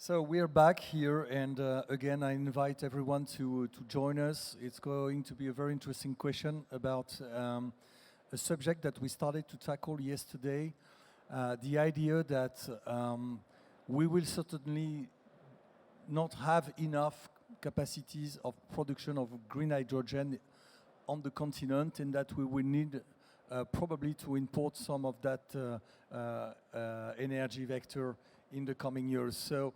So we're back here, and again, I invite everyone to join us. It's going to be a very interesting question about a subject that we started to tackle yesterday. The idea that we will certainly not have enough capacities of production of green hydrogen on the continent, and that we will need probably to import some of that energy vector in the coming years. So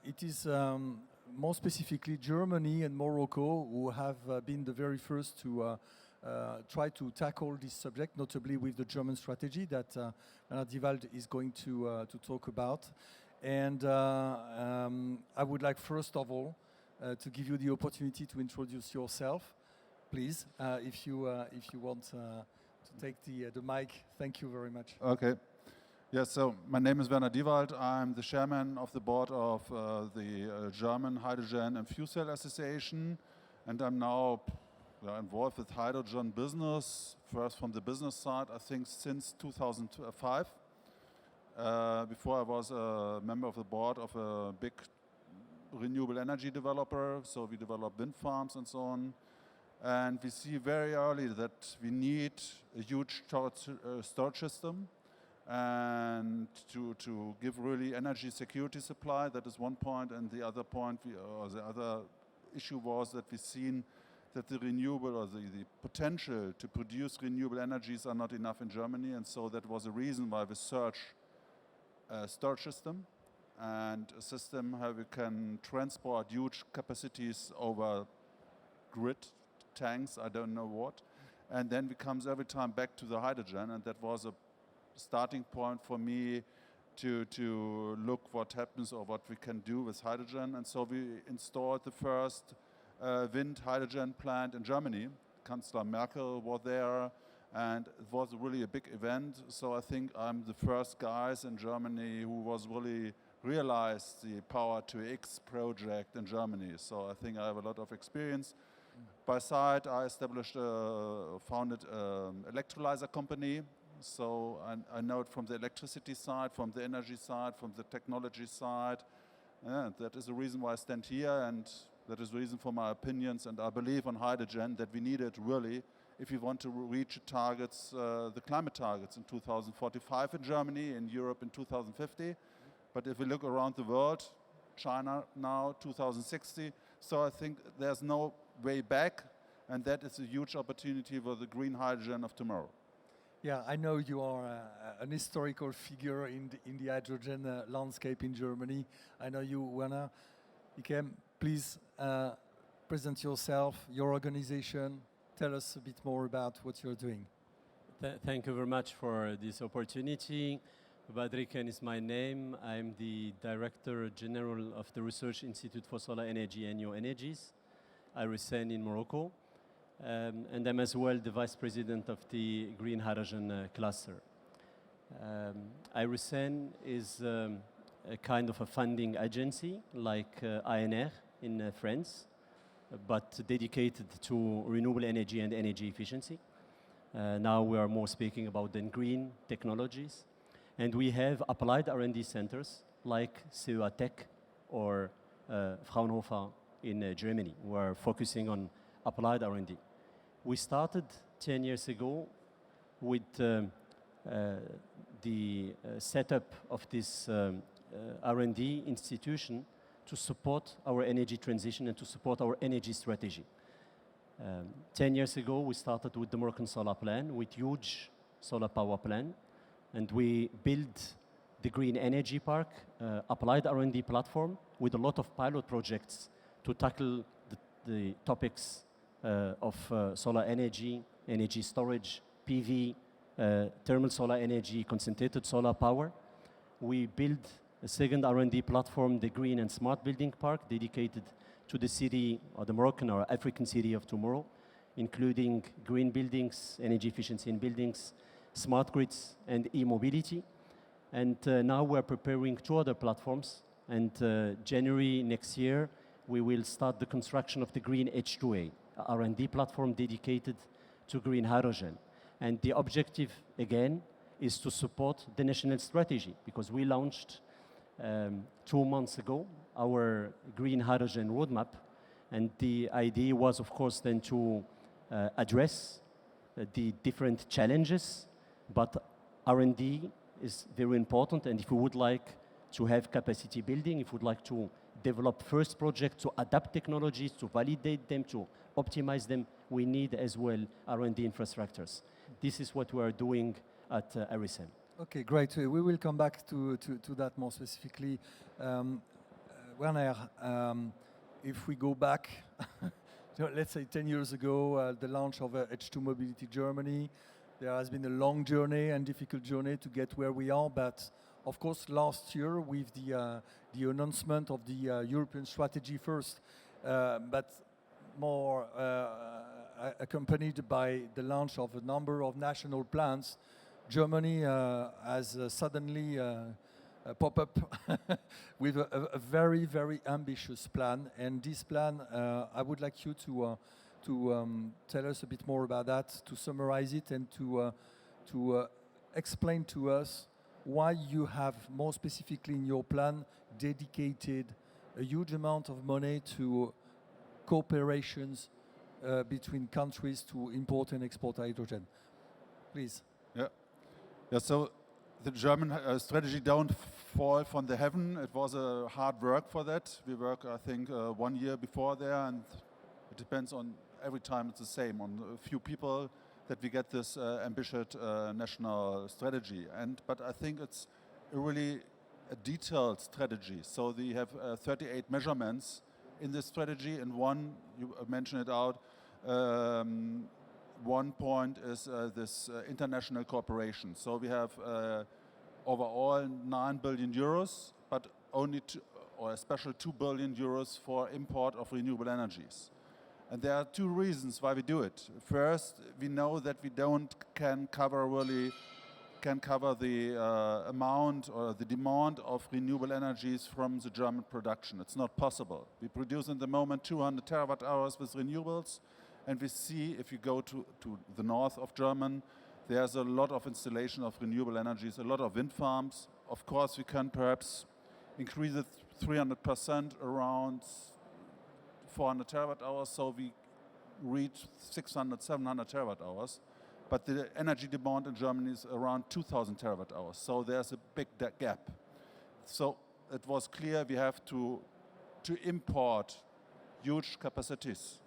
it is more specifically Germany and Morocco who have been the very first to try to tackle this subject, notably with the German strategy that Dewald is going to talk about. And I would like, first of all, to give you the opportunity to introduce yourself, please, if you want to take the mic. Thank you very much. Okay. Yes, so my name is Werner Dewald. I'm the chairman of the board of the German Hydrogen and Fuel Cell Association, and I'm now involved with hydrogen business, first from the business side, I think since 2005. Before I was a member of the board of a big renewable energy developer, so we develop wind farms and so on. And we see very early that we need a huge storage system, and to give really energy security supply. That is one point, and the other point, the other issue was that we've seen that the renewable or the potential to produce renewable energies are not enough in Germany, and so that was a reason why we search a storage system and a system how we can transport huge capacities over grid tanks, I don't know what, and then it comes every time back to the hydrogen, and that was a starting point for me to look what happens or what we can do with hydrogen. And so we installed the first wind hydrogen plant in Germany. Chancellor Merkel was there, and it was really a big event. So I think I'm the first guys in Germany who was really realized the Power to X project in Germany. So I think I have a lot of experience. By side, I founded an electrolyzer company. So I know it from the electricity side, from the energy side, from the technology side. Yeah, that is the reason why I stand here, and that is the reason for my opinions. And I believe on hydrogen that we need it really if we want to reach targets, the climate targets in 2045 in Germany, in Europe in 2050. But if we look around the world, China now 2060. So I think there's no way back, and that is a huge opportunity for the green hydrogen of tomorrow. Yeah, I know you are an historical figure in the hydrogen landscape in Germany. I know you, Werner. You can please present yourself, your organization. Tell us a bit more about what you're doing. Thank you very much for this opportunity. Badriken is my name. I'm the Director General of the Research Institute for Solar Energy and New Energies. I reside in Morocco. And I'm as well the Vice President of the Green Hydrogen Cluster. IRISEN is a kind of a funding agency like ANR in France, but dedicated to renewable energy and energy efficiency. Now we are more speaking about the green technologies. And we have applied R&D centers like CEA Tech or Fraunhofer in Germany. We're focusing on applied R&D. We started 10 years ago with the setup of this R&D institution to support our energy transition and to support our energy strategy. 10 years ago, we started with the Moroccan solar plan, with huge solar power plant, and we built the green energy park, applied R&D platform with a lot of pilot projects to tackle the topics of solar energy, energy storage, PV, thermal solar energy, concentrated solar power. We built a second R&D platform, the Green and Smart Building Park, dedicated to the city, or the Moroccan or African city of tomorrow, including green buildings, energy efficiency in buildings, smart grids, and e-mobility. And now we're preparing 2 other platforms, and January next year, we will start the construction of the Green H2A, R&D platform dedicated to green hydrogen. And the objective, again, is to support the national strategy, because we launched 2 months ago our green hydrogen roadmap, and the idea was, of course, then to address the different challenges, but R&D is very important, and if we would like to have capacity building, if we would like to develop first projects, to adapt technologies, to validate them, to optimize them, we need as well R&D infrastructures. This is what we are doing at RSM. Okay, great. We will come back to that more specifically. Werner, if we go back, let's say 10 years ago, the launch of H2 Mobility Germany, there has been a long journey and difficult journey to get where we are, but of course last year with the announcement of the European strategy first, but more accompanied by the launch of a number of national plans, Germany has suddenly pop up with a very, very ambitious plan. And this plan, I would like you to tell us a bit more about that, to summarize it, and to explain to us why you have, more specifically in your plan, dedicated a huge amount of money to cooperations between countries to import and export hydrogen. Please. Yeah, so the German strategy don't fall from the heaven. It was a hard work for that. We work, I think, 1 year before there, and it depends on, every time it's the same, on a few people that we get this ambitious national strategy. But I think it's really a detailed strategy. So we have 38 measurements in this strategy, and one, you mentioned it out, one point is this international cooperation. So we have overall 9 billion euros, but only or a special 2 billion euros for import of renewable energies. And there are 2 reasons why we do it. First, we know that we can cover the amount or the demand of renewable energies from the German production. It's not possible. We produce in the moment 200 terawatt hours with renewables, and we see, if you go to the north of Germany, there's a lot of installation of renewable energies, a lot of wind farms. Of course, we can perhaps increase it 300%, around 400 terawatt hours, so we reach 600, 700 terawatt hours. But the energy demand in Germany is around 2,000 terawatt hours, so there's a big gap. So it was clear we have to import huge capacities.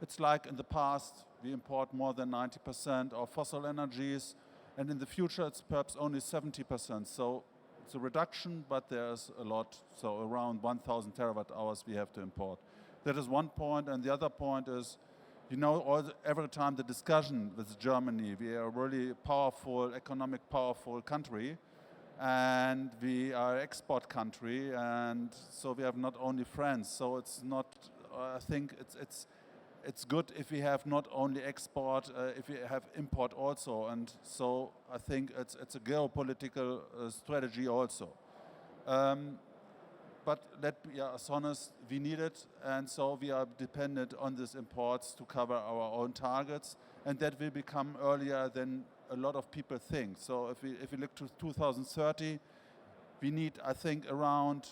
It's like in the past, we import more than 90% of fossil energies, and in the future it's perhaps only 70%. So it's a reduction, but there's a lot, so around 1,000 terawatt hours we have to import. That is one point, and the other point is, you know, every time the discussion with Germany, we are a really powerful, economic powerful country, and we are an export country, and so we have not only friends. So it's not, I think it's good if we have not only export, if we have import also, and so I think it's a geopolitical strategy also. But let's be honest, we need it, and so we are dependent on these imports to cover our own targets, and that will become earlier than a lot of people think. So if we look to 2030, we need, I think, around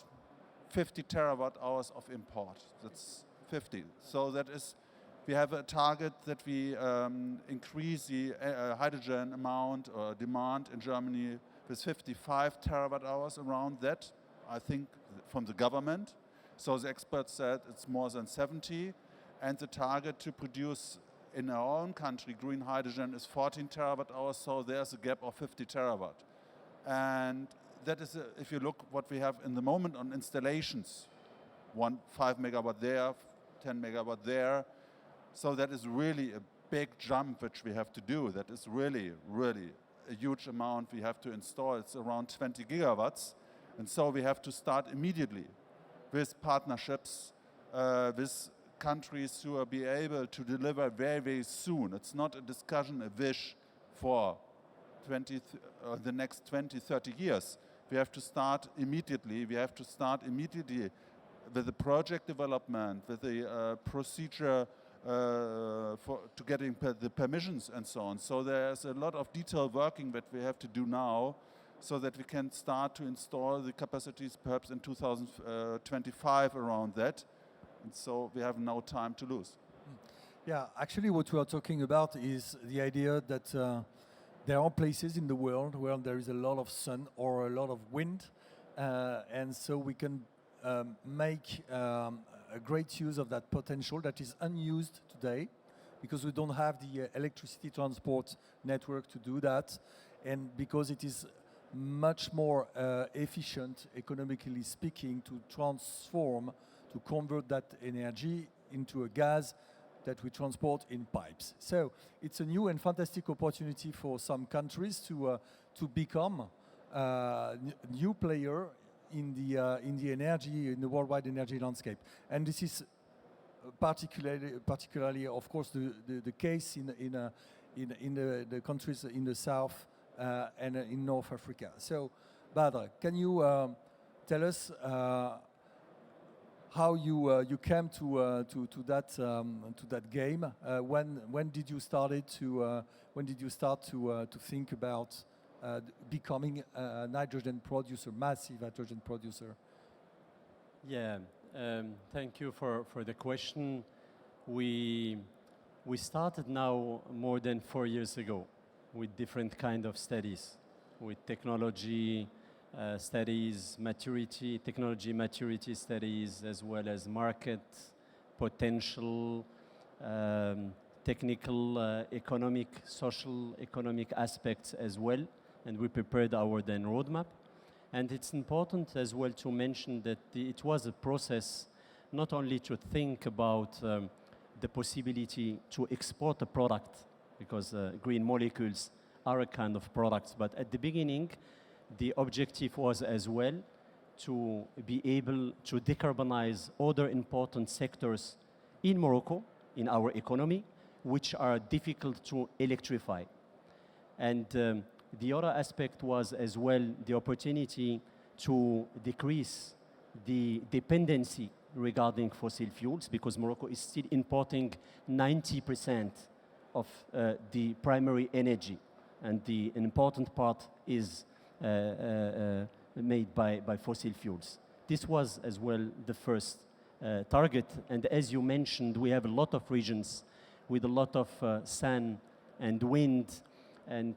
50 terawatt hours of import. That's 50. So that is, we have a target that we increase the hydrogen amount or demand in Germany with 55 terawatt hours, around that, I think, from the government. So the experts said it's more than 70, and the target to produce in our own country green hydrogen is 14 terawatt hours, so there's a gap of 50 terawatt. And that is, if you look what we have in the moment on installations, 5 megawatt there, 10 megawatt there, so that is really a big jump which we have to do. That is really, really a huge amount we have to install. It's around 20 gigawatts. And so we have to start immediately with partnerships with countries who will be able to deliver very, very soon. It's not a discussion, a wish for the next 20, 30 years. We have to start immediately. We have to start immediately with the project development, with the procedure to getting the permissions and so on. So there's a lot of detailed working that we have to do now so that we can start to install the capacities perhaps in 2025 around that. And so we have no time to lose. Yeah, actually what we are talking about is the idea that there are places in the world where there is a lot of sun or a lot of wind, and so we can make a great use of that potential that is unused today, because we don't have the electricity transport network to do that, and because it is much more efficient, economically speaking, to convert that energy into a gas that we transport in pipes. So it's a new and fantastic opportunity for some countries to become a new player in the worldwide energy landscape. And this is particularly, of course, the case in the countries in the south and in North Africa. So, Badr, can you tell us how you came to that game? When did you start to think about becoming a hydrogen producer, massive hydrogen producer? Yeah, thank you for the question. We started now more than 4 years ago with different kind of studies, with technology studies, technology maturity studies, as well as market potential, technical, economic, social, economic aspects as well. And we prepared our then roadmap. And it's important as well to mention that it was a process not only to think about the possibility to export a product, because green molecules are a kind of products, but at the beginning, the objective was as well to be able to decarbonize other important sectors in Morocco, in our economy, which are difficult to electrify. And the other aspect was as well the opportunity to decrease the dependency regarding fossil fuels, because Morocco is still importing 90% of the primary energy, and the important part is made by fossil fuels. This was as well the first target, and as you mentioned, we have a lot of regions with a lot of sun and wind, and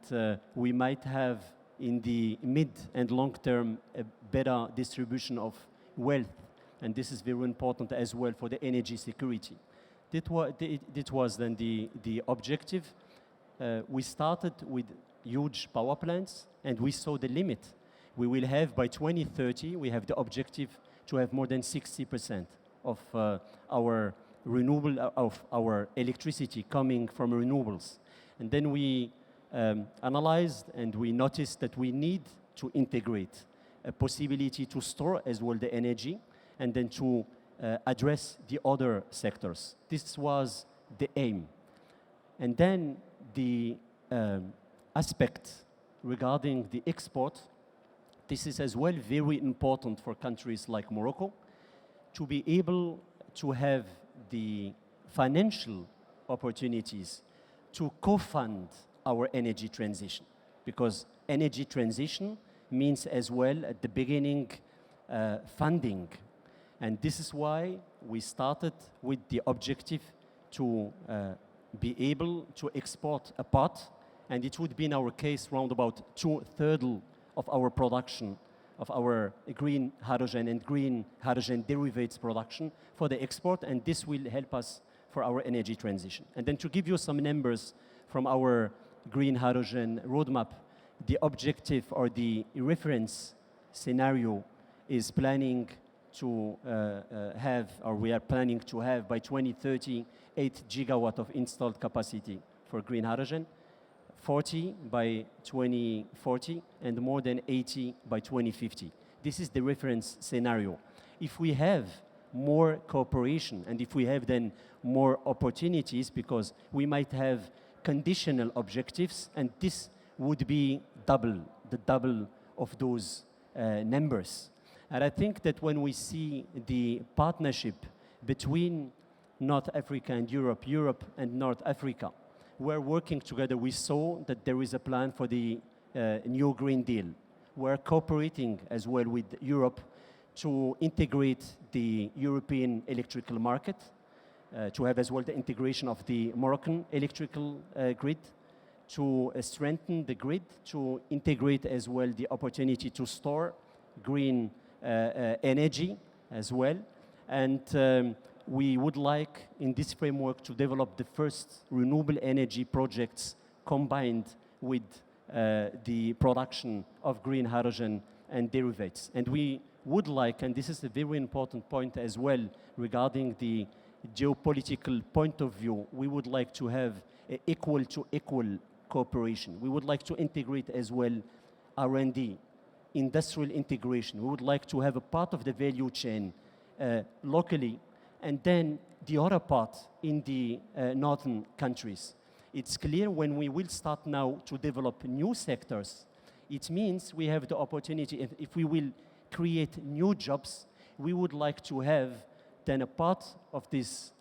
we might have in the mid and long term a better distribution of wealth, and this is very important as well for the energy security. That was then the objective. We started with huge power plants, and we saw the limit. We will have by 2030, we have the objective to have more than 60% of our our electricity coming from renewables. And then we analyzed and we noticed that we need to integrate a possibility to store as well the energy, and then to address the other sectors. This was the aim. And then the aspect regarding the export, this is as well very important for countries like Morocco to be able to have the financial opportunities to co-fund our energy transition, because energy transition means as well at the beginning funding. And this is why we started with the objective to be able to export a part, and it would be in our case round about 2/3 of our production of our green hydrogen and green hydrogen derivatives production for the export, and this will help us for our energy transition. And then to give you some numbers from our green hydrogen roadmap, the objective or the reference scenario is planning to have, or we are planning to have by 2030, 8 gigawatt of installed capacity for green hydrogen, 40 by 2040, and more than 80 by 2050. This is the reference scenario. If we have more cooperation, and if we have then more opportunities, because we might have conditional objectives, and this would be the double of those numbers. And I think that when we see the partnership between North Africa and Europe, Europe and North Africa, we're working together. We saw that there is a plan for the new Green Deal. we're cooperating as well with Europe to integrate the European electrical market, to have as well the integration of the Moroccan electrical grid, to strengthen the grid, to integrate as well the opportunity to store green energy as well. And we would like, in this framework, to develop the first renewable energy projects combined with the production of green hydrogen and derivatives. And we would like, and this is a very important point as well regarding the geopolitical point of view, we would like to have equal to equal cooperation. We would like to integrate as well R&D, industrial integration. We would like to have a part of the value chain locally, and then the other part in the northern countries. It's clear when we will start now to develop new sectors, it means we have the opportunity, if we will create new jobs, we would like to have then a part of this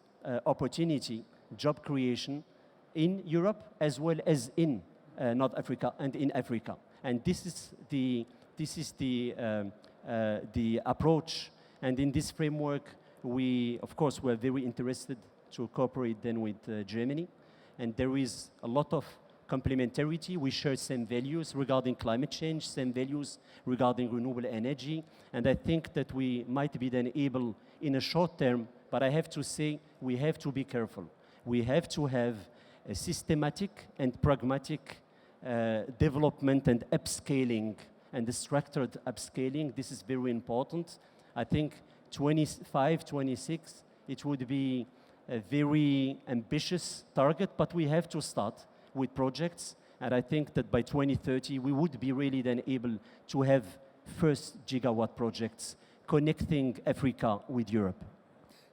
opportunity, job creation, in Europe as well as in North Africa and in Africa. And this is the approach. And in this framework, we, of course, were very interested to cooperate then with Germany. And there is a lot of complementarity. We share same values regarding climate change, same values regarding renewable energy. And I think that we might be then able in a short term, but I have to say we have to be careful. We have to have a systematic and pragmatic development and upscaling and the structured upscaling. This is very important. I think 25, 26, it would be a very ambitious target, but we have to start with projects. And I think that by 2030, we would be really then able to have first gigawatt projects connecting Africa with Europe.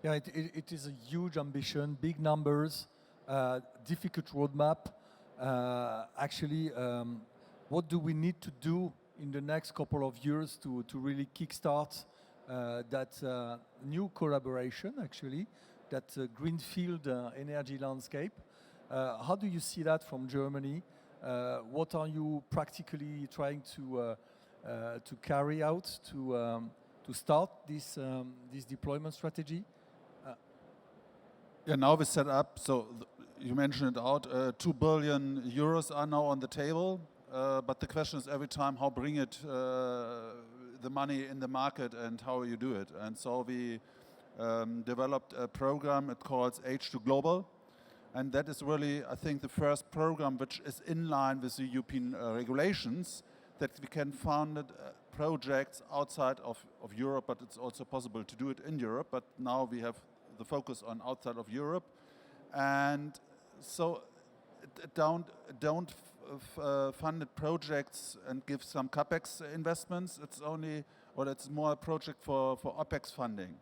Yeah, it is a huge ambition, big numbers, difficult roadmap. Actually, what do we need to do in the next couple of years to really kickstart that new collaboration, actually, that greenfield energy landscape? How do you see that from Germany? What are you practically trying to carry out to start this deployment strategy? Yeah, now we set up, so you mentioned it out, 2 billion euros are now on the table, but the question is every time how bring it, the money in the market and how you do it. And so we developed a program, it calls H2 Global, and that is really, I think, the first program which is in line with the European regulations, that we can fund projects outside of Europe, but it's also possible to do it in Europe, but now we have the focus on outside of Europe. And so don't funded projects and give some capex investments. It's only, or it's more a project for OPEX funding.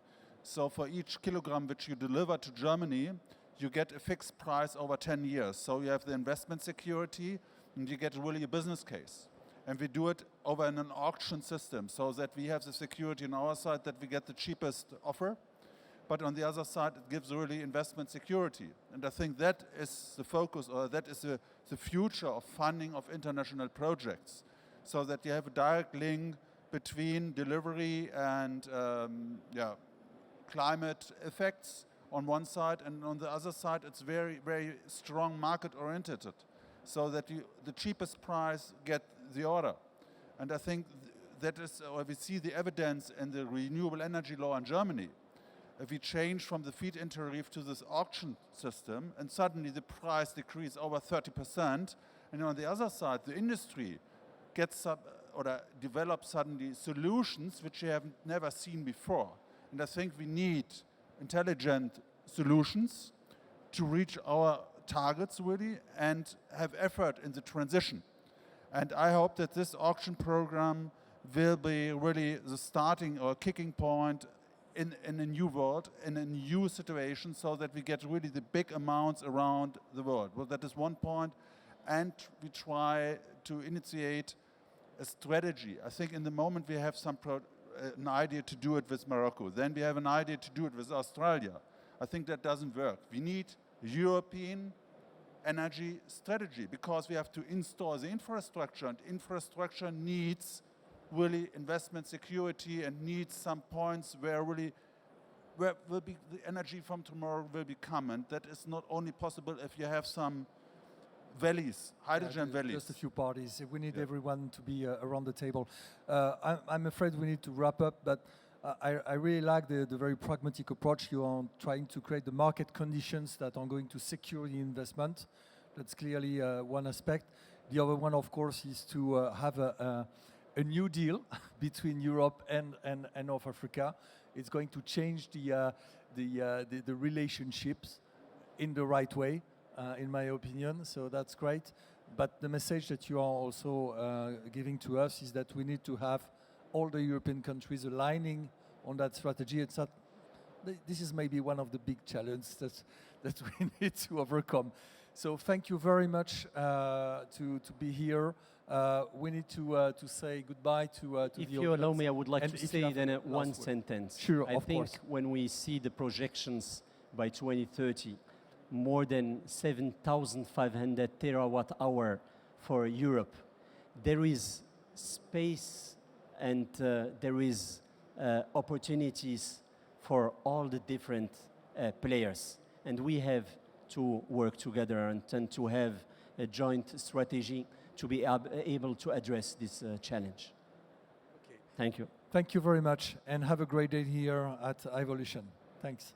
So for each kilogram which you deliver to Germany, you get a fixed price over 10 years. So you have the investment security and you get really a business case. And we do it over in an auction system so that we have the security on our side that we get the cheapest offer. But on the other side, it gives really investment security. And I think that is the focus, or that is the future of funding of international projects, so that you have a direct link between delivery and climate effects on one side, and on the other side, it's very, very strong market-oriented, so that the cheapest price get the order. And I think that is, or we see the evidence in the renewable energy law in Germany. If we change from the feed-in tariff to this auction system, and suddenly the price decreases over 30%, and on the other side, the industry gets develops suddenly solutions which we have never seen before. And I think we need intelligent solutions to reach our targets really and have effort in the transition. And I hope that this auction program will be really the starting or kicking point in a new world, in a new situation, so that we get really the big amounts around the world. Well, that is one point. And we try to initiate a strategy. I think in the moment we have an idea to do it with Morocco. Then we have an idea to do it with Australia. I think that doesn't work. We need a European energy strategy because we have to install the infrastructure, and infrastructure needs really investment security and need some points where really where will be the energy from tomorrow will become, and that is not only possible if you have some valleys, hydrogen valleys. Just a few parties. We need everyone to be around the table. I'm afraid we need to wrap up, but I really like the very pragmatic approach you are trying to create the market conditions that are going to secure the investment. That's clearly one aspect. The other one, of course, is to have a new deal between Europe and North Africa. It's going to change the relationships in the right way, in my opinion. So that's great. But the message that you are also giving to us is that we need to have all the European countries aligning on that strategy. It's not, this is maybe one of the big challenges that we need to overcome. So thank you very much to be here. We need to say goodbye to the audience. If you allow me, I would like to say then one sentence. Sure, I think when we see the projections by 2030, more than 7,500 terawatt hour for Europe, there is space and there is opportunities for all the different players. And we have to work together and to have a joint strategy to be able to address this challenge. Okay. Thank you. Thank you very much, and have a great day here at Hyvolution. Thanks.